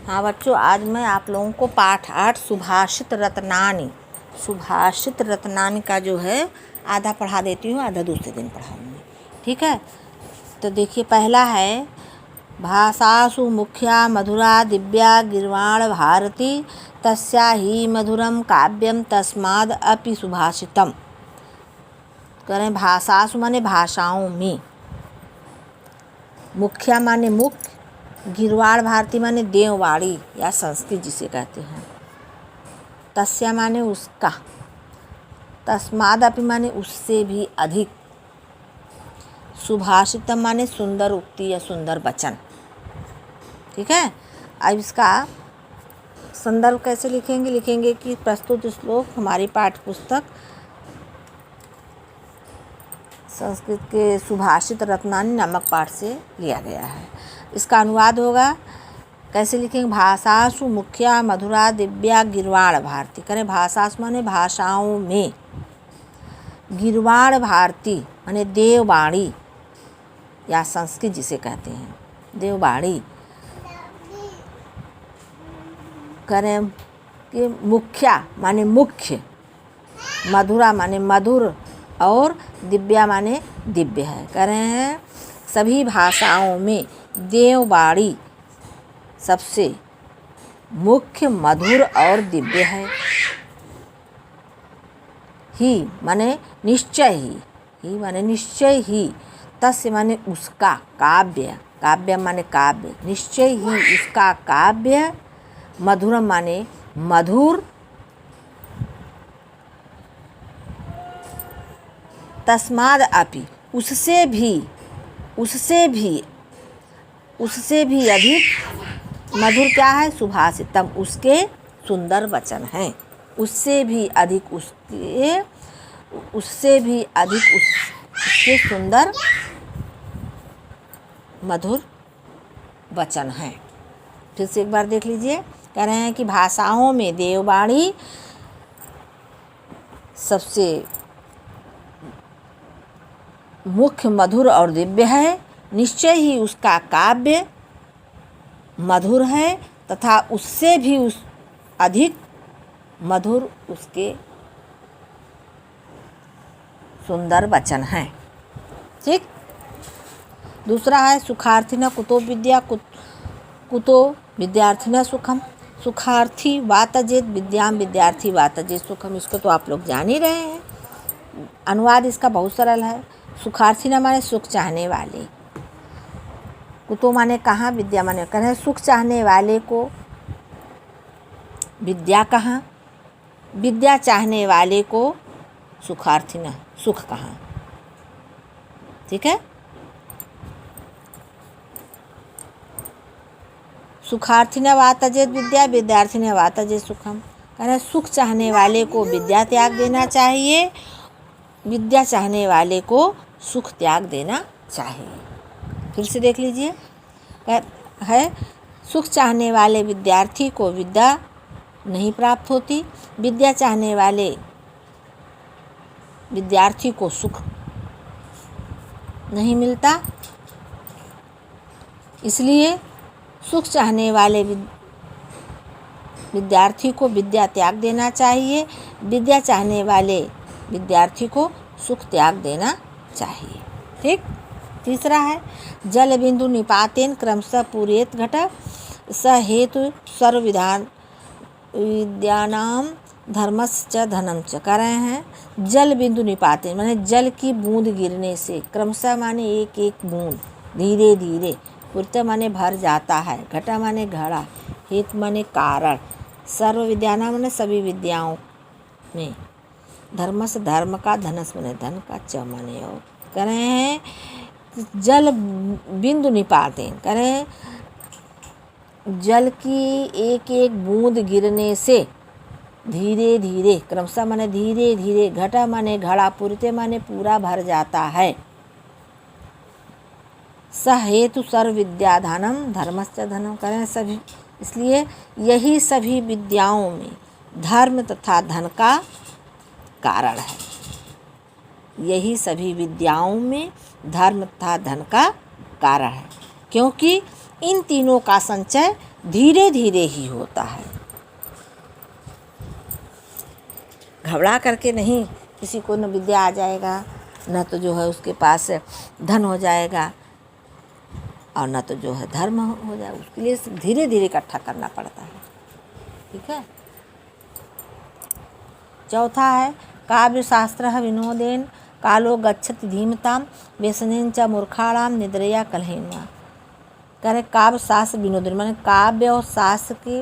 हाँ बच्चों, आज मैं आप लोगों को पाठ 8 सुभाषित रत्नानी का जो है आधा पढ़ा देती हूँ, आधा दूसरे दिन पढ़ाऊँगी। ठीक है, तो देखिए पहला है भाषासु मुख्या मधुरा दिव्या गिर्वाण भारती तस्या ही मधुरम काव्यम तस्माद अपि सुभाषितम। करें भाषासु माने भाषाओं में, मुख्या माने मुख्य, गिरवाड़ भारती माने देववाड़ी या संस्कृत जिसे कहते हैं, तस्या माने उसका, तस्मादपि माने उससे भी अधिक, सुभाषितम माने सुंदर उक्ति या सुंदर वचन। ठीक है, अब इसका संदर्भ कैसे लिखेंगे कि प्रस्तुत श्लोक हमारी पाठ्य पुस्तक संस्कृत के सुभाषित रत्नानी नामक पाठ से लिया गया है। इसका अनुवाद होगा, कैसे लिखेंगे, भाषासु मुख्या मधुरा दिव्या गिरवाण भारती। करें भाषासु माने भाषाओं में, गिरवाण भारती माने देववाणी या संस्कृत जिसे कहते हैं देववाणी। करें कि मुख्या माने मुख्य, मधुरा माने मधुर और दिव्या माने दिव्य है। कह रहे हैं सभी भाषाओं में देववाणी सबसे मुख्य, मधुर और दिव्य है। ही माने निश्चय ही माने निश्चय ही, तस्य माने उसका, काव्य माने काव्य, निश्चय ही उसका काव्य, मधुरम माने मधुर, तस्माद अपि उससे भी अधिक, मधुर क्या है, सुभाषितम उसके सुंदर वचन हैं, उससे भी अधिक उसके सुंदर मधुर वचन हैं। फिर से एक बार देख लीजिए, कह रहे हैं कि भाषाओं में देववाणी सबसे मुख्य, मधुर और दिव्य है, निश्चय ही उसका काव्य मधुर है तथा उससे भी अधिक मधुर उसके सुंदर वचन हैं। ठीक, दूसरा है सुखार्थिन कुतो विद्या कुतो विद्यार्थिन सुखम। सुखार्थी वातजेत विद्याम विद्यार्थी वातजेत सुखम। इसको तो आप लोग जान ही रहे हैं। अनुवाद इसका बहुत सरल है। सुखार्थी न माने सुख चाहने वाले, कुतो माने कहाँ, विद्या माने कहें सुख चाहने वाले को, विद्या कहाँ, विद्या चाहने वाले को सुखार्थी न, सुख कहाँ। ठीक है, सुखार्थी न वातजेत विद्या विद्यार्थी न वातजेत सुखम। कहें सुख चाहने वाले को विद्या त्याग देना चाहिए, विद्या चाहने वाले को सुख त्याग देना चाहिए। फिर से देख लीजिए, है सुख चाहने वाले विद्यार्थी को विद्या नहीं प्राप्त होती, विद्या चाहने वाले विद्यार्थी को सुख नहीं मिलता, इसलिए सुख चाहने वाले विद्यार्थी को विद्या त्याग देना चाहिए, विद्या चाहने वाले विद्यार्थी को सुख त्याग देना चाहिए। ठीक, तीसरा है जल बिंदु निपातेन क्रमशः पूरेत घट स हेतु सर्व विद्यानाम धर्मश्च धनम च। कह रहे हैं जल बिंदु निपातेन माने जल की बूंद गिरने से, क्रमशः माने एक एक बूंद, धीरे धीरे, पूर्त माने भर जाता है, घटा माने घड़ा, हेतु माने कारण, सर्व विद्यानाम माने सभी विद्याओं में, धर्म से धर्म का, धनस माने धन का, च माने और। कह रहे हैं जल बिंदु निपातेन, कह रहे हैं जल की एक एक बूंद गिरने से धीरे धीरे, क्रमशः माने धीरे धीरे, घटा माने घड़ा, पूर्ते माने पूरा भर जाता है, स हेतु सर्व विद्या धनम धर्मश्च धनम। करें सभी, इसलिए यही सभी विद्याओं में धर्म तथा धन का कारण है। यही सभी विद्याओं में धर्म तथा धन का कारण है, क्योंकि इन तीनों का संचय धीरे धीरे ही होता है। घबरा करके नहीं, किसी को न विद्या आ जाएगा, न तो जो है उसके पास धन हो जाएगा, और न तो जो है धर्म हो जाएगा। उसके लिए धीरे धीरे इकट्ठा करना पड़ता है। ठीक है। चौथा है काव्य शास्त्र विनोदेन कालो गच्छति धीमताम व्यसनेन च मूर्खाणाम निद्रया कलहेन्वा। कह काव्य शास्त्र विनोदेन माने काव्य और शास्त्र के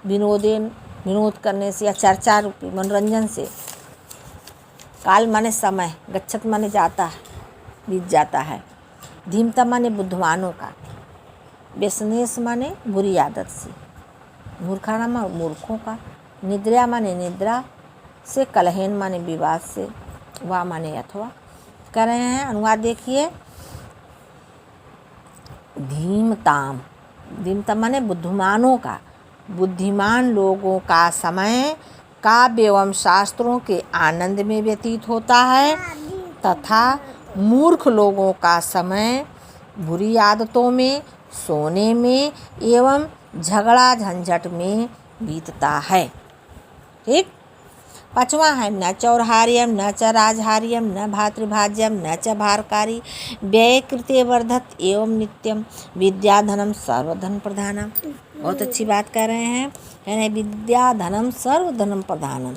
विनोदेन, विनोद करने से या चर्चा रूपी मनोरंजन से, काल माने समय, गच्छत माने जाता है, बीत जाता है, धीमता माने बुद्धिमानों का, व्यसनेस माने बुरी आदत से, मूर्खाणाम माने मूर्खों का, निद्रा माने निद्रा से, कलहेन माने विवाद से, वा माने अथवा। कह रहे हैं अनुवाद देखिए। धीमताम, धीमता माने बुद्धिमानों का, बुद्धिमान लोगों का समय काव्य एवं शास्त्रों के आनंद में व्यतीत होता है, तथा मूर्ख लोगों का समय बुरी आदतों में, सोने में एवं झगड़ा झंझट में बीतता है। ठीक। पांचवा है न चौरहार्यम न च राजहार्यम न भातृभाज्यम न च भारकारी व्यय कृते वर्धत एवं नित्यम विद्या धनम सर्वधन प्रधानम। बहुत अच्छी बात कह रहे हैं। विद्या धनम सर्वधनम प्रधानम,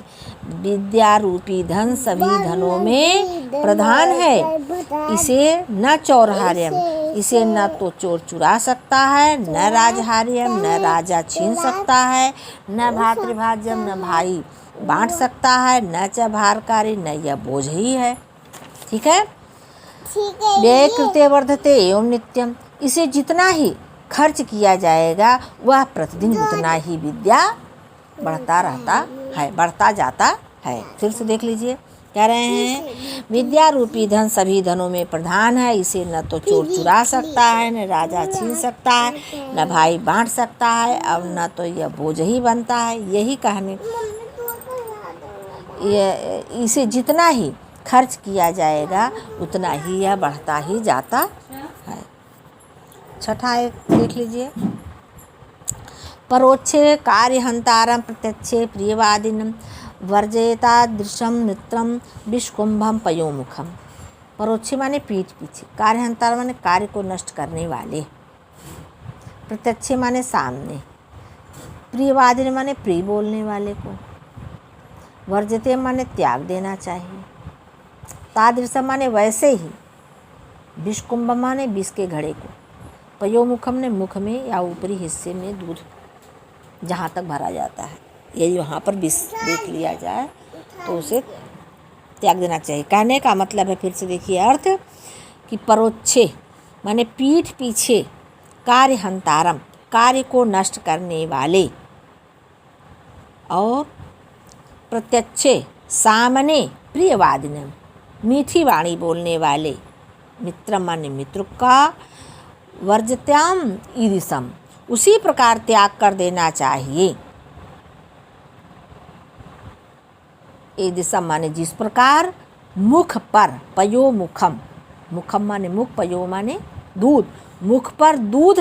विद्या रूपी धन सभी धनों में प्रधान है। इसे न चौरहार्यम, इसे न तो चोर चुरा सकता है, न राजहार्यम, न राजा छीन सकता है, न भातृभाज्यम, न भाई बांट सकता है, न च भारकारी, न यह बोझ ही है। ठीक है। व्यय कृते वर्धते एवं नित्यम, इसे जितना ही खर्च किया जाएगा वह प्रतिदिन उतना ही विद्या बढ़ता रहता है, बढ़ता जाता है। फिर से देख लीजिए। कह रहे हैं विद्या रूपी धन सभी धनों में प्रधान है, इसे न तो चोर चुरा सकता है, न राजा छीन सकता है, न भाई बांट सकता है, और न तो यह बोझ ही बनता है। यही कहने, इसे जितना ही खर्च किया जाएगा उतना ही यह बढ़ता ही जाता है। छठा एक देख लीजिए। परोक्षे कार्यहंतारम प्रत्यक्षे प्रियवादिनम वर्जयतादृशम मित्रम विष्कुंभम पयोमुखम। परोक्षे माने पीठ पीछे, कार्यहंतार माने कार्य को नष्ट करने वाले, प्रत्यक्षे माने सामने, प्रियवादिन माने प्रिय बोलने वाले को, वर्जते माने त्याग देना चाहिए, तादृशम माने वैसे ही, विष्कुंभ माने विष के घड़े को, पयोमुखम ने मुख में या ऊपरी हिस्से में दूध जहाँ तक भरा जाता है, यदि वहाँ पर विष देख लिया जाए तो उसे त्याग देना चाहिए। कहने का मतलब है, फिर से देखिए अर्थ, कि परोक्षे माने पीठ पीछे, कार्यहंतारम कार्य को नष्ट करने वाले, और प्रत्यक्षे सामने प्रियवादिनम मीठी वाणी बोलने वाले, मित्रम माने मित्र का, वर्जत्याम ईदिशम उसी प्रकार त्याग कर देना चाहिए। ईदिशम माने जिस प्रकार, मुख पर, पयो मुखम, मुखम माने मुख, पयो माने दूध, मुख पर दूध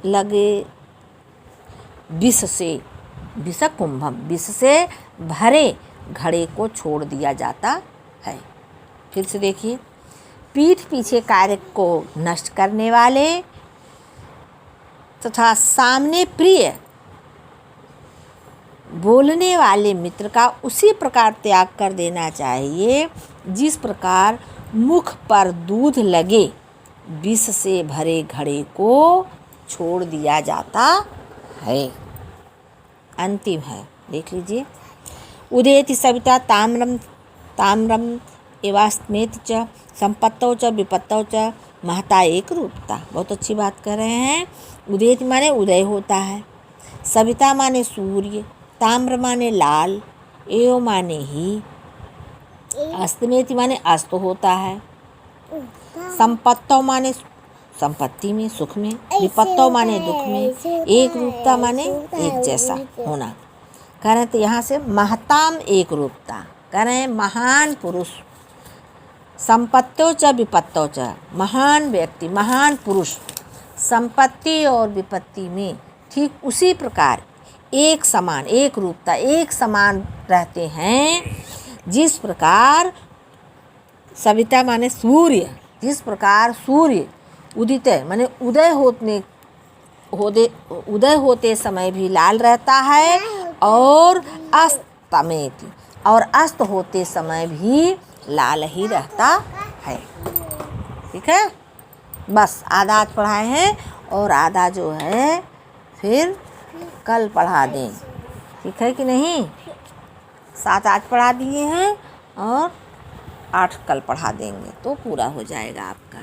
लगे विष से, विष कुंभम विष से भरे घड़े को छोड़ दिया जाता है। फिर से देखिए। पीठ पीछे कार्य को नष्ट करने वाले तथा सामने प्रिय बोलने वाले मित्र का उसी प्रकार त्याग कर देना चाहिए जिस प्रकार मुख पर दूध लगे विष से भरे घड़े को छोड़ दिया जाता है। अंतिम है, देख लीजिए। उदेति सविता ताम्रम ताम्रम एवास्मेत च संपत्तौ च विपत्तौ च महता एक रूपता। बहुत अच्छी बात कर रहे हैं। उदेति माने उदय होता है, सविता माने सूर्य, ताम्र माने लाल, एव माने ही, अस्तमेति माने अस्त होता है, संपत्तौ माने संपत्ति में, सुख में, विपत्तौ माने दुख में, एक रूपता माने एक जैसा होना। कह रहे हैं तो यहाँ से महताम एक रूपता, कह रहे हैं महान पुरुष, संपत्तौ च विपत्तौ च महान व्यक्ति, महान पुरुष, संपत्ति और विपत्ति में ठीक उसी प्रकार एक समान, एक रूपता, एक समान रहते हैं। जिस प्रकार सविता माने सूर्य, जिस प्रकार सूर्य उदित माने उदय होते समय भी लाल रहता है और अस्त होते समय भी लाल ही रहता है। ठीक है, बस आधा आज पढ़ाए हैं और आधा जो है फिर कल पढ़ा दें। ठीक है कि नहीं? 7 आज पढ़ा दिए हैं और 8 कल पढ़ा देंगे तो पूरा हो जाएगा आपका।